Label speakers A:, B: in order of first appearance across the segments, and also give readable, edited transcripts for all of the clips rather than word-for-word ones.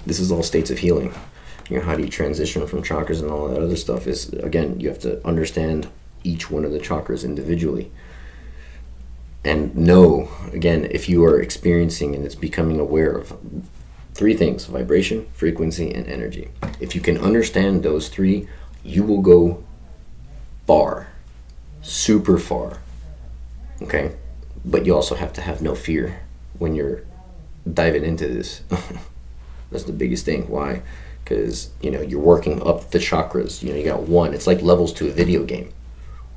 A: this is all states of healing. How do you transition from chakras and all that other stuff is, again, you have to understand each one of the chakras individually. And know, again, if you are experiencing and it's becoming aware of 3 things: vibration, frequency, and energy. If you can understand those 3, you will go far, super far. Okay? But you also have to have no fear when you're diving into this. That's the biggest thing. Why? Because, you're working up the chakras. You got 1. It's like levels to a video game.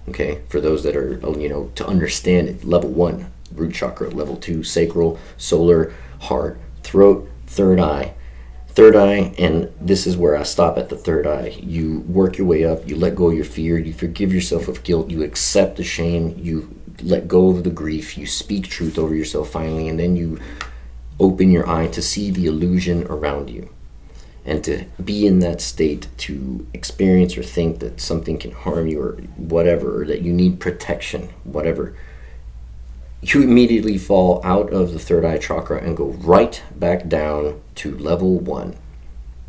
A: Okay? For those that are, to understand it. Level 1, root chakra. Level 2, sacral, solar, heart, throat, third eye. Third eye, and this is where I stop at the third eye. You work your way up. You let go of your fear. You forgive yourself of guilt. You accept the shame. You let go of the grief. You speak truth over yourself finally, and then you open your eye to see the illusion around you, and to be in that state to experience or think that something can harm you or whatever, or that you need protection, whatever. You immediately fall out of the third eye chakra and go right back down to level 1.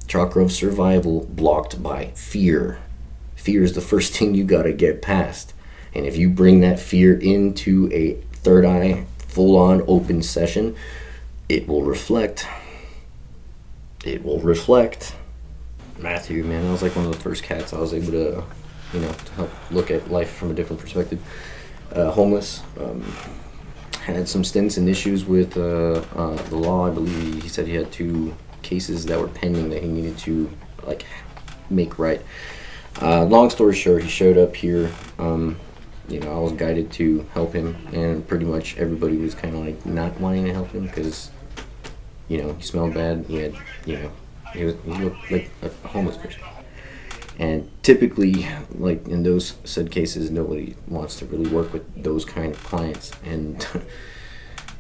A: Chakra of survival, blocked by fear. Fear is the first thing you gotta get past. And if you bring that fear into a third eye, full-on open session, it will reflect. It will reflect. Matthew, man, I was like one of the first cats I was able to, to help look at life from a different perspective. Homeless. Had some stints and issues with the law. I believe he said he had 2 cases that were pending that he needed to make right. Long story short, he showed up here. I was guided to help him, and pretty much everybody was kind of not wanting to help him because he smelled bad. He had he looked like a homeless person. And typically, in those said cases, nobody wants to really work with those kind of clients. And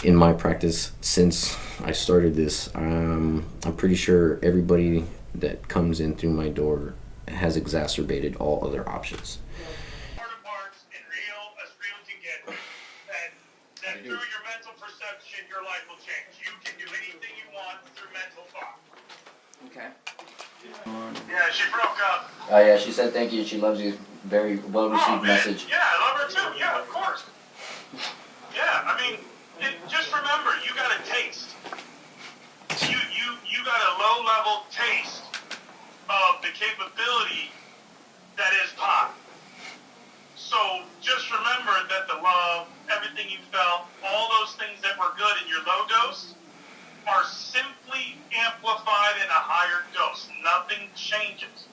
A: in my practice, since I started this, I'm pretty sure everybody that comes in through my door has exacerbated all other options.
B: That through your mental perception, your life will change. You can do anything you want through mental thought.
C: Okay.
B: Yeah, she broke up.
C: Oh yeah, she said thank you. She loves you. Very well received message.
B: Yeah, I love her too. Yeah, of course. Yeah, I mean, just remember, you got a taste. You got a low level taste of the capability that is pot. So just remember that the love, everything you felt, all those things that were good in your low dose are simply amplified in a higher dose. Nothing changes.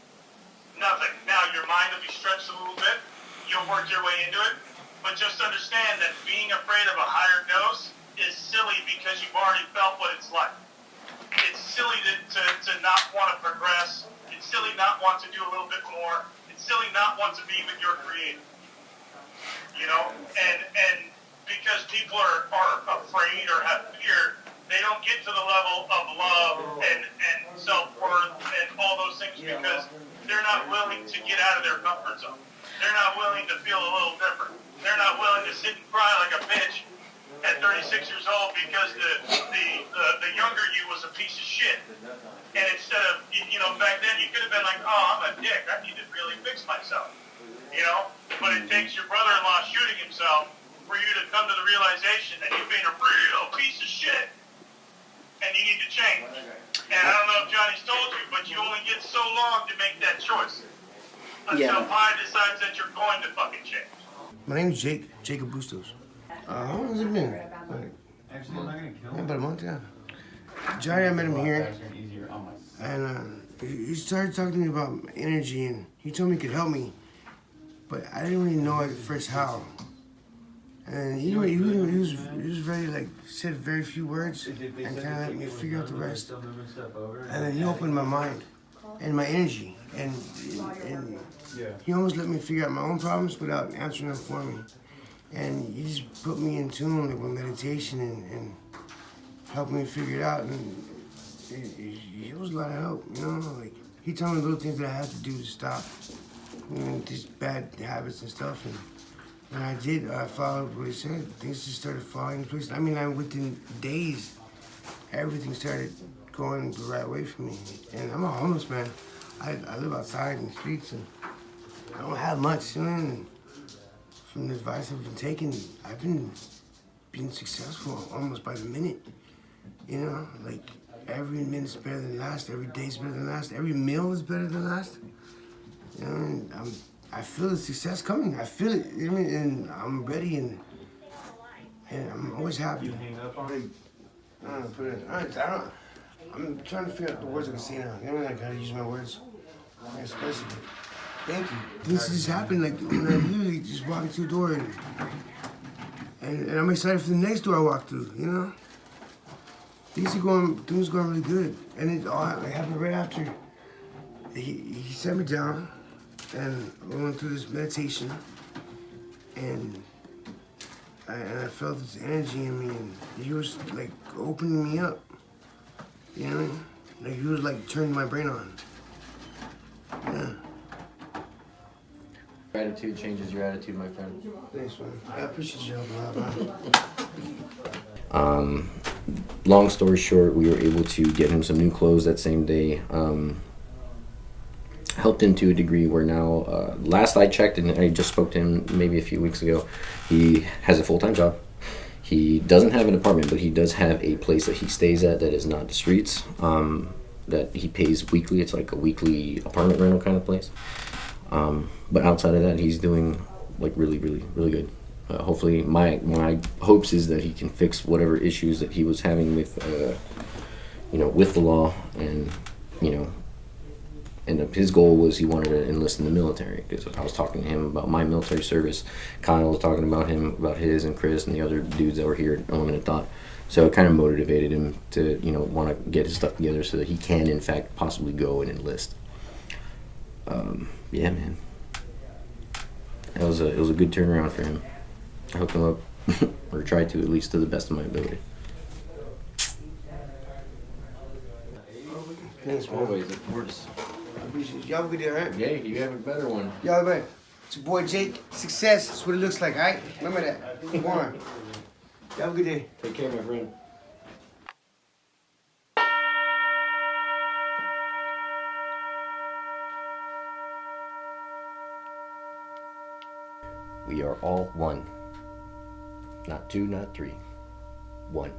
B: Nothing. Now, your mind will be stretched a little bit. You'll work your way into it. But just understand that being afraid of a higher dose is silly because you've already felt what it's like. It's silly to not want to progress. It's silly not want to do a little bit more. It's silly not want to be with your creator. And because people are afraid or have fear, they don't get to the level of love and self-worth and all those things because they're not willing to get out of their comfort zone. They're not willing to feel a little different. They're not willing to sit and cry like a bitch at 36 years old because the younger you was a piece of shit. And instead of, back then you could have been like, oh, I'm a dick. I need to really fix myself. But it takes your brother-in-law shooting himself for you to come to the realization that you've been a real piece of shit. And you need to change. And I don't know if Johnny's told you, but you only get so long to make that choice. Until Pi decides that you're going to fucking change.
D: My name's Jacob Bustos. How long has it been? About a month, yeah. Johnny, I met him here. And he started talking to me about energy, and he told me he could help me. But I didn't really know at first how. And he was very, said very few words and kind of let me figure out the rest. And then he opened my mind and my energy. And he almost let me figure out my own problems without answering them for me. And he just put me in tune with meditation and helped me figure it out. And it was a lot of help, he told me little things that I had to do to stop these bad habits and stuff. And when I did, I followed what he said. Things just started falling into place. Within days, everything started going the right way for me. And I'm a homeless man. I live outside in the streets, and I don't have much, you know. And from the advice I've been taking, I've been being successful almost by the minute. You know, like every minute's better than last, every day's better than last, every meal is better than last. You know, and I feel the success coming. I feel it, you know, and I'm ready, and I'm always happy. I'm trying to figure out the words I can say now. You know, like how to use my words. Especially, thank you. This just happened, like, when I literally just walked into a door, and I'm excited for the next door I walk through, you know? Things are going really good. And it all happened right after he sat me down, and we went through this meditation, and I felt this energy in me, and he was like opening me up. You know what I mean? Like he was like turning my brain on. Yeah.
C: Gratitude changes your attitude, my friend.
D: Thanks, man. I appreciate you helping out, man.
A: Long story short, we were able to get him some new clothes that same day. Helped him to a degree where now, last I checked, and I just spoke to him maybe a few weeks ago, he has a full-time job. He doesn't have an apartment, but he does have a place that he stays at that is not the streets, that he pays weekly. It's like a weekly apartment rental kind of place. But outside of that, he's doing like really, really, really good. Hopefully, my hopes is that he can fix whatever issues that he was having with, with the law, and and his goal was he wanted to enlist in the military, because I was talking to him about my military service. Kyle was talking about him, about his, and Chris and the other dudes that were here at Element of Thought. So it kind of motivated him to, want to get his stuff together so that he can, in fact, possibly go and enlist. Yeah, man. It was a good turnaround for him. I hooked him up, or tried to, at least to the best of my ability.
D: Thanks, man.
C: Always, of course.
D: I appreciate you. Y'all have a good day, alright?
C: Yeah, you have a better one.
D: Y'all, man. It's your boy Jake. Success. That's what it looks like, alright? Remember that. Come on. Y'all have a good day.
C: Take care, my friend.
A: We are all one. Not two, not three. One.